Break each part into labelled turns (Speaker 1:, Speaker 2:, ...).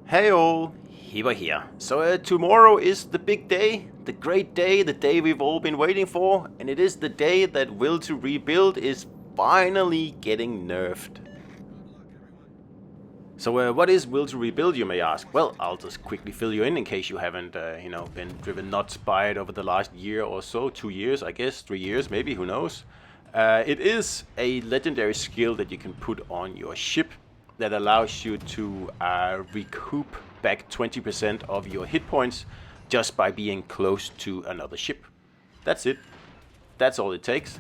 Speaker 1: Hey all, Hiba here. So tomorrow is the big day, the great day, the day we've all been waiting for, and it is the day that Will to Rebuild is finally getting nerfed. So what is Will to Rebuild, you may ask? Well, I'll just quickly fill you in case you haven't, been driven nuts by it over the last year or so, 2 years, I guess, 3 years, maybe, who knows. It is a legendary skill that you can put on your ship that allows you to recoup back 20% of your hit points just by being close to another ship. That's it. That's all it takes.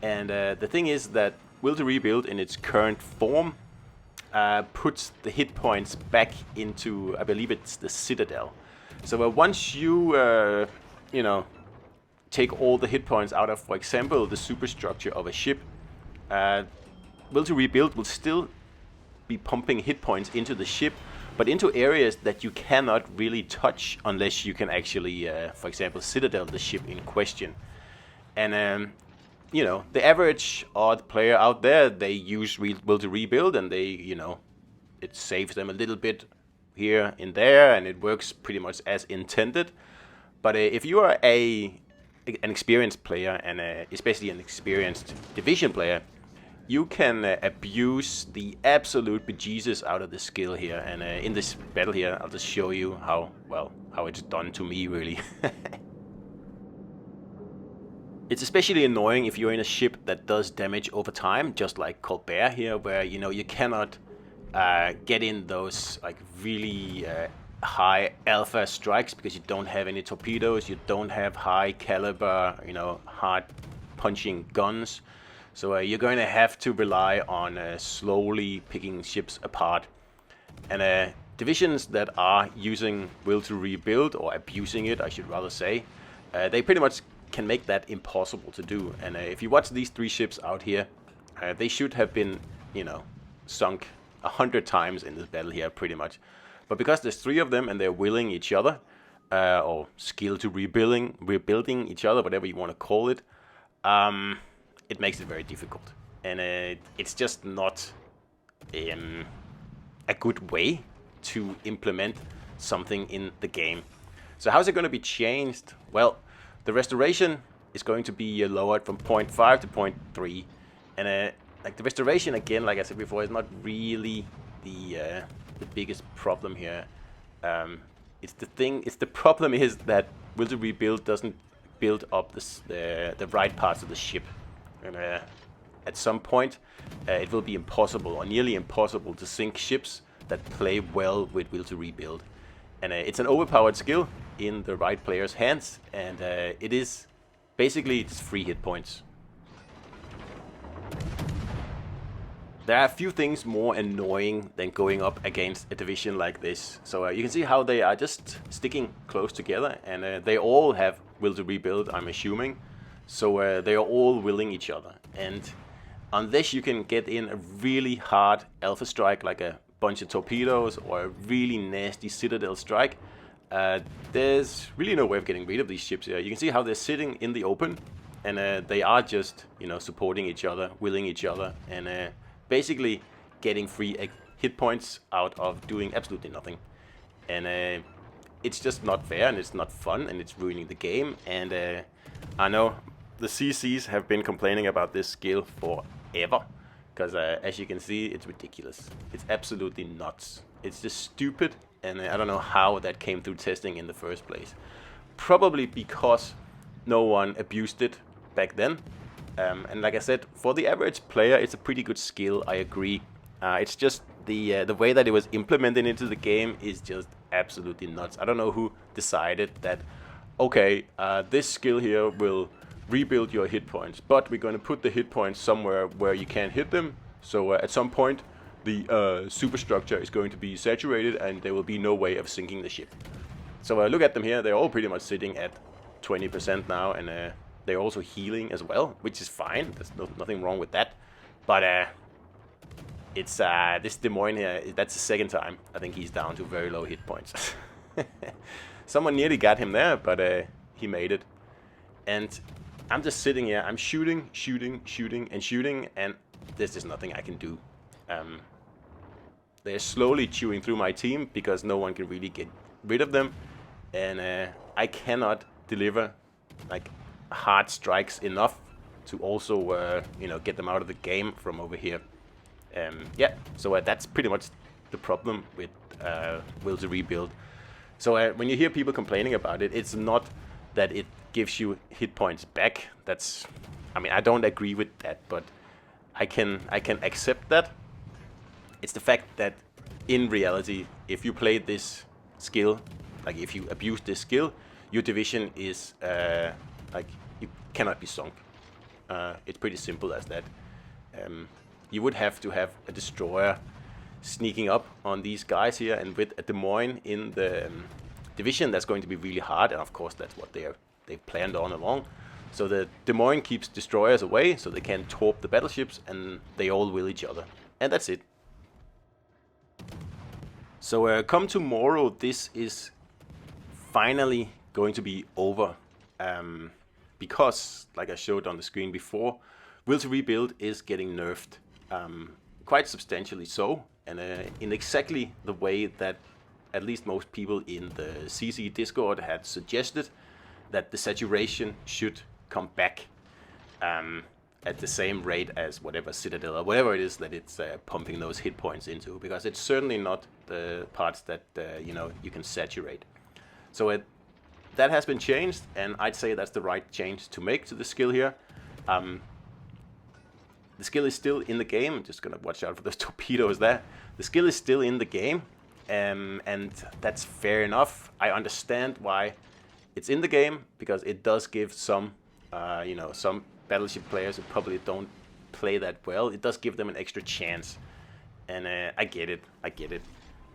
Speaker 1: And the thing is that Will to Rebuild in its current form puts the hit points back into, I believe it's the Citadel. So once you, take all the hit points out of, for example, the superstructure of a ship, Will to Rebuild will still be pumping hit points into the ship, but into areas that you cannot really touch unless you can actually, for example, Citadel the ship in question. And the average odd player out there, they use Will to Rebuild, and it saves them a little bit here and there, and it works pretty much as intended. But if you are an experienced player, and especially an experienced division player, you can abuse the absolute bejesus out of the skill here. And in this battle here, I'll just show you how it's done to me, really. It's especially annoying if you're in a ship that does damage over time, just like Colbert here, where you cannot get in those like really high alpha strikes because you don't have any torpedoes, you don't have high caliber, hard punching guns. So you're going to have to rely on slowly picking ships apart. And divisions that are using Will to Rebuild, or abusing it, I should rather say, they pretty much can make that impossible to do. And if you watch these 3 ships out here, they should have been, sunk 100 times in this battle here, pretty much. But because there's 3 of them and they're willing each other, or skill to rebuilding each other, whatever you want to call it, it makes it very difficult. And it's just not a good way to implement something in the game. So how's it going to be changed? Well, the restoration is going to be lowered from 0.5 to 0.3, and the restoration, again, like I said before, is not really the biggest problem here. The problem is that Will to Rebuild doesn't build up the right parts of the ship, and at some point it will be impossible, or nearly impossible, to sink ships that play well with Will to Rebuild. And it's an overpowered skill in the right player's hands, and it is basically it's free hit points. There are a few things more annoying than going up against a division like this. So you can see how they are just sticking close together, and they all have Will to Rebuild, I'm assuming. So they are all willing each other, and unless you can get in a really hard alpha strike like a bunch of torpedoes or a really nasty Citadel strike, there's really no way of getting rid of these ships here. You can see how they're sitting in the open, and they are just supporting each other, willing each other, and basically getting free hit points out of doing absolutely nothing. And it's just not fair, and it's not fun, and it's ruining the game. And I know the CCs have been complaining about this skill forever, because as you can see, it's ridiculous. It's absolutely nuts. It's just stupid, and I don't know how that came through testing in the first place. Probably because no one abused it back then. And like I said, for the average player, it's a pretty good skill, I agree. It's just the way that it was implemented into the game is just absolutely nuts. I don't know who decided that, okay, this skill here will rebuild your hit points, but we're going to put the hit points somewhere where you can't hit them. So at some point, the superstructure is going to be saturated, and there will be no way of sinking the ship. So look at them here. They're all pretty much sitting at 20% now, and they're also healing as well, which is fine. There's nothing wrong with that. But it's this Des Moines here, that's the second time I think he's down to very low hit points. Someone nearly got him there, but he made it. And I'm just sitting here. I'm shooting, and there's just nothing I can do. they're slowly chewing through my team because no one can really get rid of them, and I cannot deliver like hard strikes enough to also get them out of the game from over here. Yeah, so that's pretty much the problem with Will to Rebuild. So when you hear people complaining about it, it's not that it gives you hit points back. I don't agree with that, but I can accept that. It's the fact that in reality, if you play this skill, like if you abuse this skill, your division is you cannot be sunk. It's pretty simple as that. You would have to have a destroyer sneaking up on these guys here, and with a Des Moines in the division, that's going to be really hard, and of course that's what they've planned on along. So the Des Moines keeps destroyers away so they can torp the battleships, and they all will each other. And that's it. So come tomorrow, this is finally going to be over. Because, like I showed on the screen before, Will to Rebuild is getting nerfed. Quite substantially so, and in exactly the way that at least most people in the CC Discord had suggested, that the saturation should come back at the same rate as whatever Citadel or whatever it is that it's pumping those hit points into, because it's certainly not the parts that you can saturate. So that has been changed, and I'd say that's the right change to make to the skill here. The skill is still in the game. I'm just gonna watch out for those torpedoes there. The skill is still in the game, and that's fair enough. I understand why it's in the game, because it does give some battleship players who probably don't play that well, it does give them an extra chance, and I get it.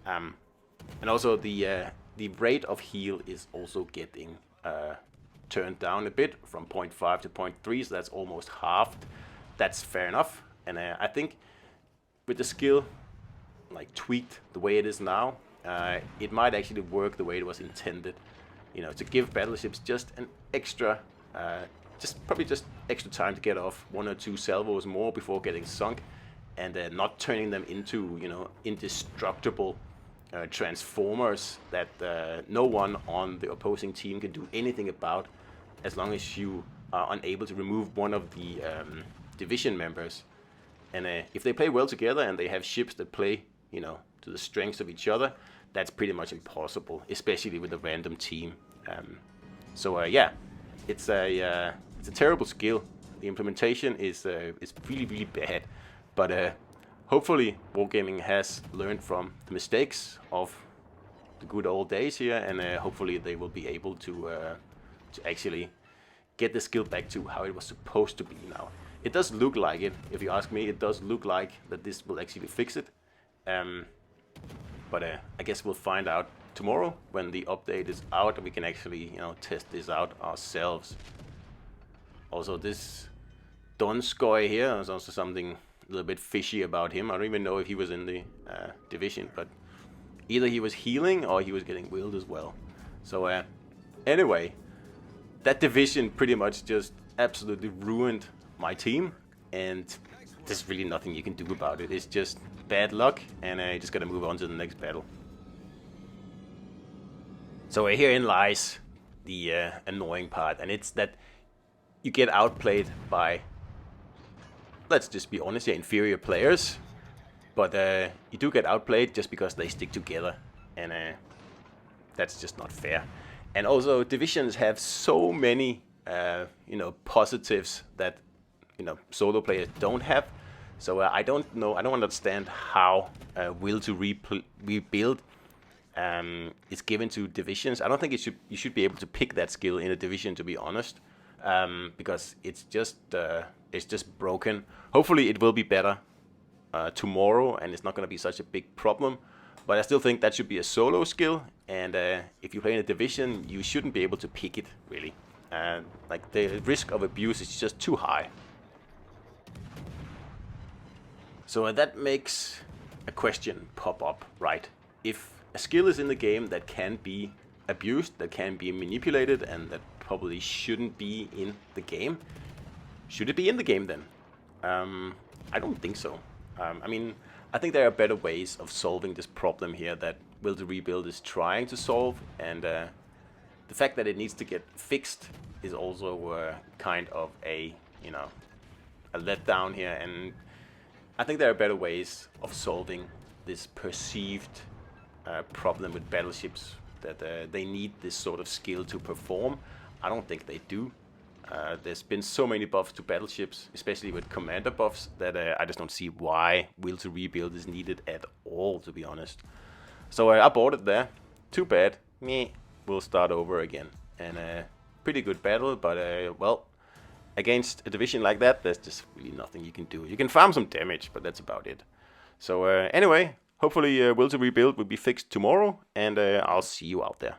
Speaker 1: And also the rate of heal is also getting turned down a bit from 0.5 to 0.3, so that's almost halved. That's fair enough, and I think with the skill like tweaked the way it is now, it might actually work the way it was intended. To give battleships just an extra, probably just extra time to get off 1 or 2 salvos more before getting sunk, and not turning them into indestructible transformers that no one on the opposing team can do anything about, as long as you are unable to remove one of the division members. And if they play well together and they have ships that play to the strengths of each other, that's pretty much impossible, especially with a random team. Yeah, it's a terrible skill. The implementation is really, really bad, but hopefully Wargaming has learned from the mistakes of the good old days here, and hopefully they will be able to actually get the skill back to how it was supposed to be now. It does look like it, if you ask me. It does look like that this will actually fix it. But I guess we'll find out tomorrow when the update is out, and we can actually test this out ourselves. Also, this Donskoy here, there's also something a little bit fishy about him. I don't even know if he was in the division, but either he was healing or he was getting willed as well. So anyway, that division pretty much just absolutely ruined my team, and there's really nothing you can do about it. It's just bad luck, and I just gotta move on to the next battle. So herein lies the annoying part, and it's that you get outplayed by, let's just be honest here, inferior players, but you do get outplayed just because they stick together, and that's just not fair. And also, divisions have so many positives that solo players don't have. So I don't understand how Will to Rebuild is given to divisions. I don't think you should be able to pick that skill in a division, to be honest, because it's just broken. Hopefully it will be better tomorrow, and it's not going to be such a big problem. But I still think that should be a solo skill, and if you play in a division, you shouldn't be able to pick it, really. Like, the risk of abuse is just too high. So that makes a question pop up, right? If a skill is in the game that can be abused, that can be manipulated, and that probably shouldn't be in the game, should it be in the game then? I don't think so. I mean, I think there are better ways of solving this problem here that Will to Rebuild is trying to solve, and the fact that it needs to get fixed is also kind of a, you know, a letdown here. And I think there are better ways of solving this perceived problem with battleships, that they need this sort of skill to perform. I don't think they do. There's been so many buffs to battleships, especially with commander buffs, that I just don't see why Will to Rebuild is needed at all, to be honest. So I bought it there. Too bad. Meh. We'll start over again. And pretty good battle, but well, against a division like that, there's just really nothing you can do. You can farm some damage, but that's about it. So anyway, hopefully Will to Rebuild will be fixed tomorrow, and I'll see you out there.